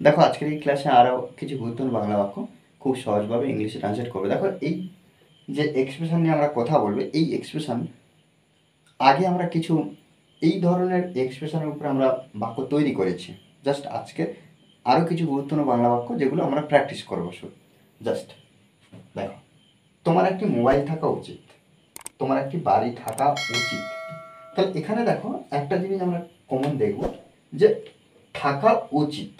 দেখো আজকের এই ক্লাসে আরও কিছু গুরুত্বপূর্ণ বাংলা বাক্য খুব সহজভাবে ইংলিশে ট্রান্সলেট করবে। দেখো এই যে এক্সপ্রেশন নিয়ে আমরা কথা বলবো, এই এক্সপ্রেশন আগে আমরা কিছু এই ধরনের এক্সপ্রেশনের উপরে আমরা বাক্য তৈরি করেছি। জাস্ট আজকে আরও কিছু গুরুত্বপূর্ণ বাংলা বাক্য যেগুলো আমরা প্র্যাকটিস করবো। শুধু জাস্ট দেখো, তোমার একটি মোবাইল থাকা উচিত, তোমার একটি বাড়ি থাকা উচিত। তাহলে এখানে দেখো একটা জিনিস আমরা কমন দেখব যে থাকা উচিত,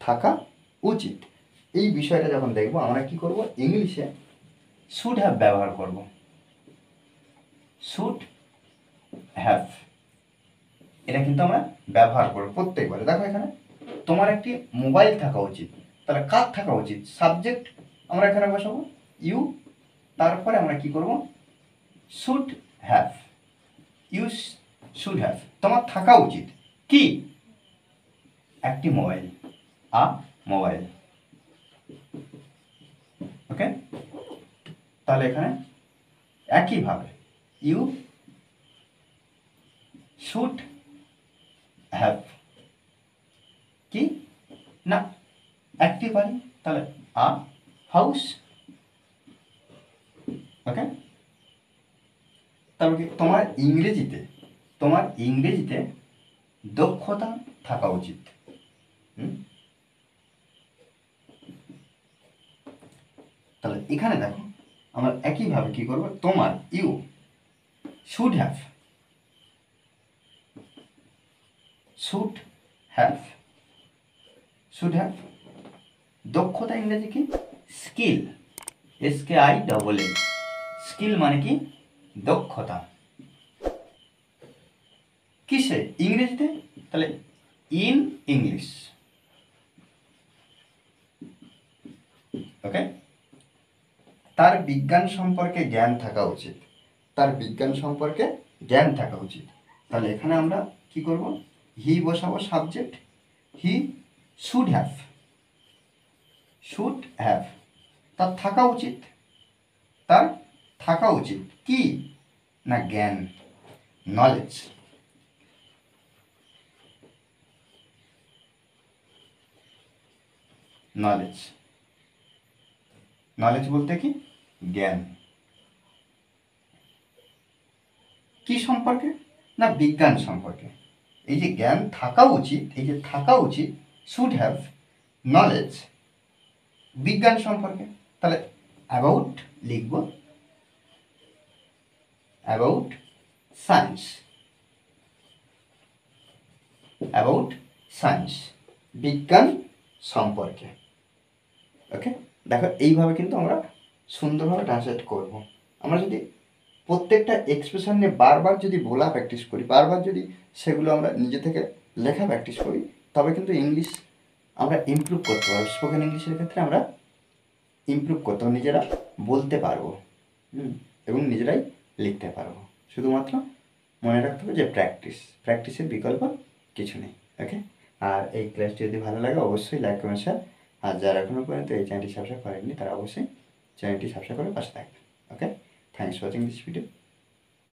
থাকা উচিত এই বিষয়টা যখন দেখবো আমরা কি করব, ইংলিশে শুড হ্যাভ ব্যবহার করব। শুড হ্যাভ এটা কিন্তু আমরা ব্যবহার করব প্রত্যেকবারে। দেখো এখানে তোমার একটি মোবাইল থাকা উচিত, তাহলে কার থাকা উচিত, সাবজেক্ট আমরা এখানে বসাবো ইউ, তারপরে আমরা কি করব, should have, you should have, তোমার থাকা উচিত কি, একটি মোবাইল, আ মোবাইল। ওকে, তাহলে এখানে একইভাবে ইউ শুড হ্যাভ কি না একটি বাড়ি, তাহলে আ হাউস। ওকে, তারপর কি তোমার ইংরেজিতে দক্ষতা থাকা উচিত। তাহলে এখানে দেখো আমরা একইভাবে কি করব, তোমার you should have, should have, should have দক্ষতা ইংরেজি কি, স্কিল, SKILL, স্কিল মানে কি দক্ষতা, কিসে ইংরেজিতে, তাহলে ইন ইংলিশ। ওকে, তার বিজ্ঞান সম্পর্কে জ্ঞান থাকা উচিত, তার বিজ্ঞান সম্পর্কে জ্ঞান থাকা উচিত। তাহলে এখানে আমরা কি করব, হি বসাবো subject, he should have, should have তার থাকা উচিত, তার থাকা উচিত কি না জ্ঞান, নলেজ। নলেজ, নলেজ বলতে কি জ্ঞান, কি সম্পর্কে না বিজ্ঞান সম্পর্কে। এই যে জ্ঞান থাকা উচিত, এই যে থাকা উচিত শুড হ্যাভ নলেজ বিজ্ঞান সম্পর্কে। তাহলে অ্যাবাউট লিখব, অ্যাবাউট সায়েন্স, অ্যাবাউট সায়েন্স বিজ্ঞান সম্পর্কে। ওকে, দেখো এইভাবে কিন্তু আমরা সুন্দরভাবে ট্রান্সলেট করব। আমরা যদি প্রত্যেকটা এক্সপ্রেশন নিয়ে বারবার যদি বলা প্র্যাকটিস করি, বারবার যদি সেগুলো আমরা নিজে থেকে লেখা প্র্যাকটিস করি, তবে কিন্তু ইংলিশ আমরা ইমপ্রুভ করতে পারবো। স্পোকেন ইংলিশের ক্ষেত্রে আমরা ইমপ্রুভ করতে পারবো, নিজেরা বলতে পারবো এবং নিজেরাই লিখতে পারবো। শুধুমাত্র মনে রাখতে হবে যে প্র্যাকটিসের বিকল্প কিছু নেই। ওকে, আর এই ক্লাসটি যদি ভালো লাগে অবশ্যই লাইক কমেন্ট শেয়ার, আর যারা এখনও পর্যন্ত এই চ্যানেলটি সাবস্ক্রাইব করেননি তারা অবশ্যই চ্যানেলটি সাবস্ক্রাইব করে পাশে থাকবেন। Okay, thanks for watching this video.